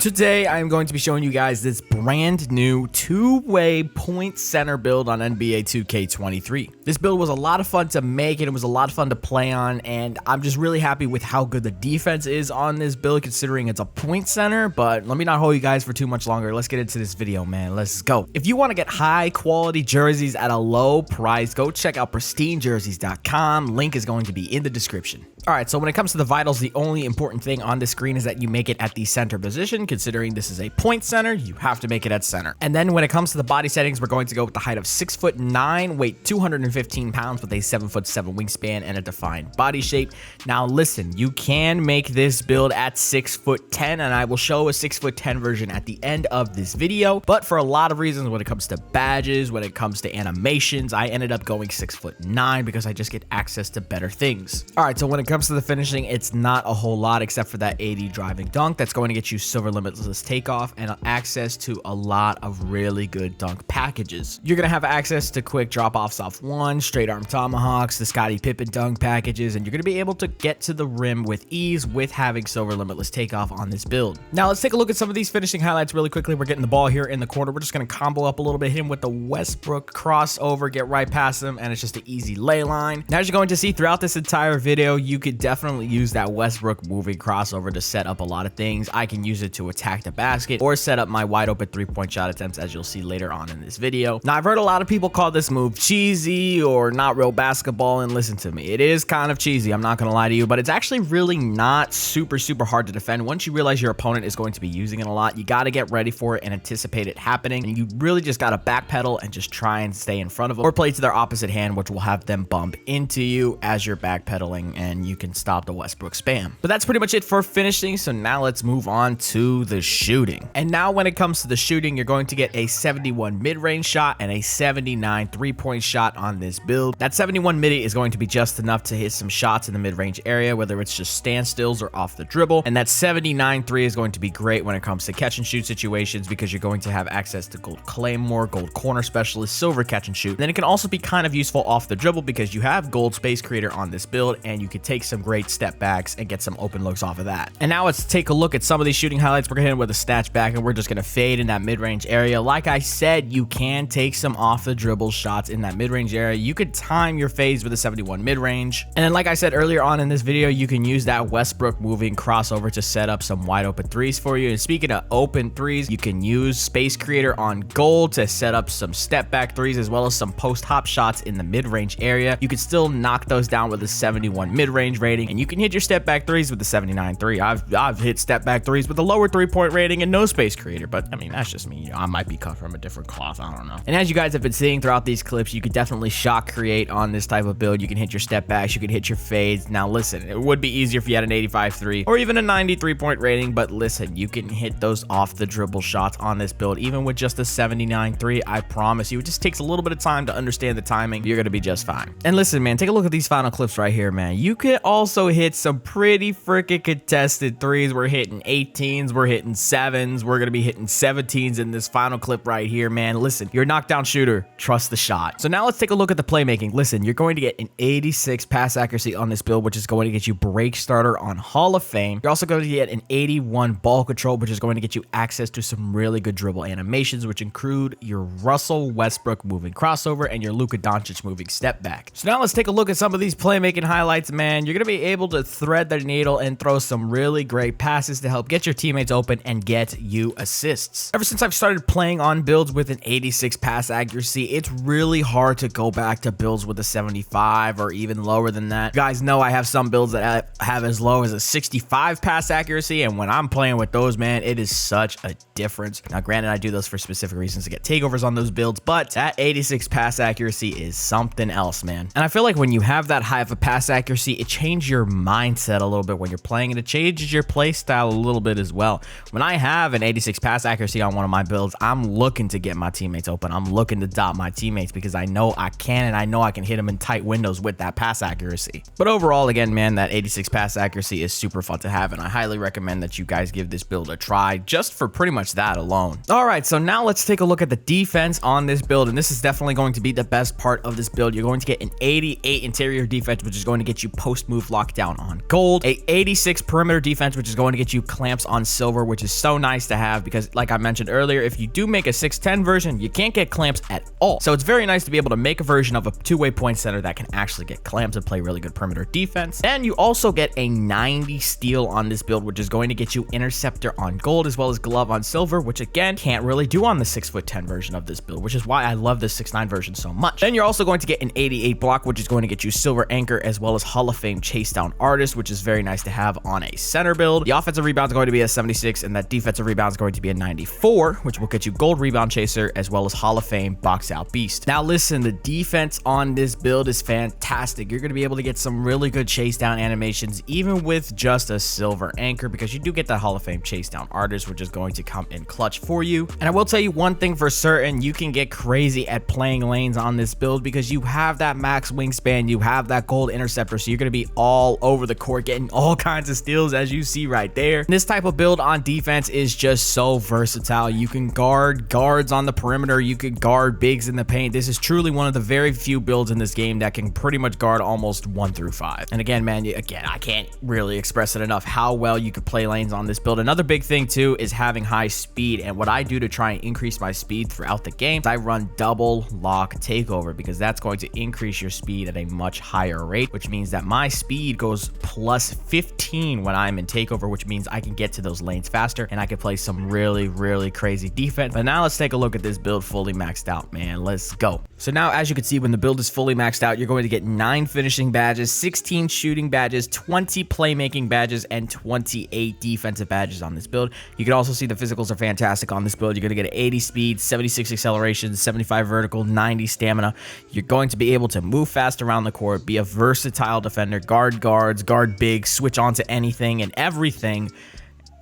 Today, I'm going to be showing you guys this brand new two-way point center build on NBA 2K23. This build was a lot of fun to make and it was a lot of fun to play on, and I'm just really happy with how good the defense is on this build considering it's a point center. But let me not hold you guys for too much longer. Let's get into this video, man. Let's go. If you want to get high quality jerseys at a low price, go check out pristinejerseys.com. Link is going to be in the description. All right, so when it comes to the vitals, the only important thing on the screen is that you make it at the center position. Considering this is a point center, you have to make it at center. And then when it comes to the body settings, we're going to go with the height of 6'9", weight 215 pounds with a 7'7" wingspan and a defined body shape. Now listen, you can make this build at 6'10", and I will show a 6'10" version at the end of this video. But for a lot of reasons, when it comes to badges, when it comes to animations, I ended up going 6'9" because I just get access to better things. All right, so when it comes to the finishing, it's not a whole lot except for that 80 driving dunk that's going to get you silver limitless takeoff and access to a lot of really good dunk packages. You're gonna have access to quick drop-offs off one, straight arm tomahawks, the Scottie Pippen dunk packages, and you're gonna be able to get to the rim with ease with having silver limitless takeoff on this build. Now let's take a look at some of these finishing highlights really quickly. We're getting the ball here in the corner. We're just gonna combo up a little bit, hit him with the Westbrook crossover, get right past him, and it's just an easy lay line. Now, as you're going to see throughout this entire video, you could definitely use that Westbrook moving crossover to set up a lot of things. I can use it to attack the basket or set up my wide open three-point shot attempts, as you'll see later on in this video. Now, I've heard a lot of people call this move cheesy or not real basketball, and listen to me, it is kind of cheesy, I'm not gonna lie to you, but it's actually really not super hard to defend. Once you realize your opponent is going to be using it a lot, you got to get ready for it and anticipate it happening, and you really just got to backpedal and just try and stay in front of them or play to their opposite hand, which will have them bump into you as you're backpedaling, and you can stop the Westbrook spam. But that's pretty much it for finishing, so now let's move on to the shooting. And now when it comes to the shooting, you're going to get a 71 mid-range shot and a 79 three-point shot on this build. That 71 midi is going to be just enough to hit some shots in the mid-range area, whether it's just standstills or off the dribble. And that 79 three is going to be great when it comes to catch and shoot situations because you're going to have access to gold claymore, gold corner specialist, silver catch and shoot. And then it can also be kind of useful off the dribble because you have gold space creator on this build and you can take some great step backs and get some open looks off of that. And now let's take a look at some of these shooting highlights. We're gonna hit it with a snatch back and we're just gonna fade in that mid-range area. Like I said, you can take some off the dribble shots in that mid-range area. You could time your fades with a 71 mid-range. And then like I said earlier on in this video, you can use that Westbrook moving crossover to set up some wide open threes for you. And speaking of open threes, you can use space creator on gold to set up some step back threes as well as some post hop shots in the mid-range area. You can still knock those down with a 71 mid-range rating, and you can hit your step back threes with the 79 three. I've hit step back threes with a lower 3-point rating and no space creator, but I mean, that's just me. You know, I might be cut from a different cloth. I don't know. And as you guys have been seeing throughout these clips, you could definitely shot create on this type of build. You can hit your step backs, you can hit your fades. Now listen, it would be easier if you had an 85-3 or even a 93-point rating, but listen, you can hit those off the dribble shots on this build, even with just a 79-3. I promise you, it just takes a little bit of time to understand the timing. You're gonna be just fine. And listen, man, take a look at these final clips right here, man. You can also hit some pretty freaking contested threes. We're hitting 18s, we're hitting 7s, we're gonna be hitting 17s in this final clip right here, man. Listen, you're a knockdown shooter, trust the shot. So now let's take a look at the playmaking. Listen, you're going to get an 86 pass accuracy on this build, which is going to get you break starter on Hall of Fame. You're also going to get an 81 ball control, which is going to get you access to some really good dribble animations, which include your Russell Westbrook moving crossover and your Luka Doncic moving step back. So now let's take a look at some of these playmaking highlights, man. You're going to be able to thread the needle and throw some really great passes to help get your teammates open and get you assists. Ever since I've started playing on builds with an 86 pass accuracy, it's really hard to go back to builds with a 75 or even lower than that. You guys know I have some builds that have as low as a 65 pass accuracy, and when I'm playing with those, man, it is such a difference. Now granted, I do those for specific reasons to get takeovers on those builds, but that 86 pass accuracy is something else, man. And I feel like when you have that high of a pass accuracy, it changes your mindset a little bit when you're playing, and it changes your play style a little bit as well. When I have an 86 pass accuracy on one of my builds, I'm looking to get my teammates open. I'm looking to dot my teammates because I know I can, and I know I can hit them in tight windows with that pass accuracy. But overall, again, man, that 86 pass accuracy is super fun to have, and I highly recommend that you guys give this build a try just for pretty much that alone. All right, so now let's take a look at the defense on this build, and this is definitely going to be the best part of this build. You're going to get an 88 interior defense, which is going to get you post move lockdown on gold, a 86 perimeter defense, which is going to get you clamps on silver, takeover, which is so nice to have because, like I mentioned earlier, if you do make a 6'10 version, you can't get clamps at all. So it's very nice to be able to make a version of a two-way point center that can actually get clamps and play really good perimeter defense. And you also get a 90 steal on this build, which is going to get you interceptor on gold as well as glove on silver, which again can't really do on the 6'10 version of this build, which is why I love the 6'9 version so much. Then you're also going to get an 88 block, which is going to get you silver anchor as well as Hall of Fame chase down artist, which is very nice to have on a center build. The offensive rebound is going to be a 76 and that defensive rebound is going to be a 94, which will get you gold rebound chaser as well as Hall of Fame box out beast. Now listen, the defense on this build is fantastic. You're going to be able to get some really good chase down animations even with just a silver anchor, because you do get that Hall of Fame chase down artist, which is going to come in clutch for you. And I will tell you one thing for certain, you can get crazy at playing lanes on this build because you have that max wingspan, you have that gold interceptor, so you're going to be all over the court getting all kinds of steals as you see right there. This type of build on defense is just so versatile. You can guard guards on the perimeter, you can guard bigs in the paint. This is truly one of the very few builds in this game that can pretty much guard almost 1 through 5. And again, man, I can't really express it enough how well you could play lanes on this build. Another big thing too is having high speed, and what I do to try and increase my speed throughout the game, I run double lock takeover because that's going to increase your speed at a much higher rate, which means that my speed goes plus 15 when I'm in takeover, which means I can get to those lanes faster and I can play some really crazy defense. But now let's take a look at this build fully maxed out, man. Let's go. So now, as you can see, when the build is fully maxed out, you're going to get 9 finishing badges, 16 shooting badges, 20 playmaking badges, and 28 defensive badges on this build. You can also see the physicals are fantastic on this build. You're going to get 80 speed, 76 acceleration, 75 vertical, 90 stamina. You're going to be able to move fast around the court, be a versatile defender, guard guards, guard big, switch onto anything and everything,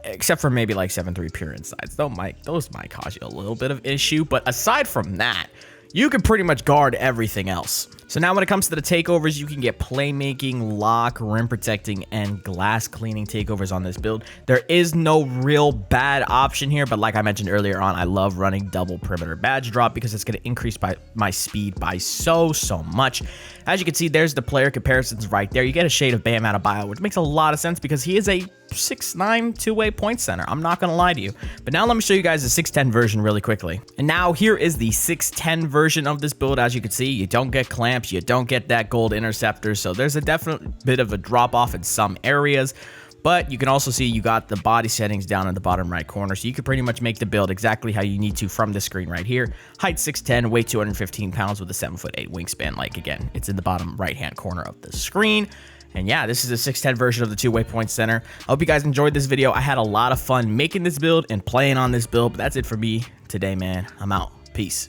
except for maybe like 7-3 pure insides. Those might cause you a little bit of issue, but aside from that, you can pretty much guard everything else. So now when it comes to the takeovers, you can get playmaking, lock, rim protecting, and glass cleaning takeovers on this build. There is no real bad option here, but like I mentioned earlier on, I love running double perimeter badge drop because it's going to increase my speed by so much. As you can see, there's the player comparisons right there. You get a shade of Bam Adebayo, which makes a lot of sense because he is a 6'9" two-way point center. I'm not gonna lie to you. But now let me show you guys the 6'10 version really quickly. And now here is the 6'10 version of this build. As you can see, you don't get clamps, you don't get that gold interceptor, so there's a definite bit of a drop off in some areas. But you can also see you got the body settings down in the bottom right corner, so you can pretty much make the build exactly how you need to from the screen right here. Height 6'10", weight 215 pounds with a 7'8" wingspan. Like again, it's in the bottom right hand corner of the screen. And yeah, this is a 6'10 version of the two-way point center. I hope you guys enjoyed this video. I had a lot of fun making this build and playing on this build, but that's it for me today, man. I'm out. Peace.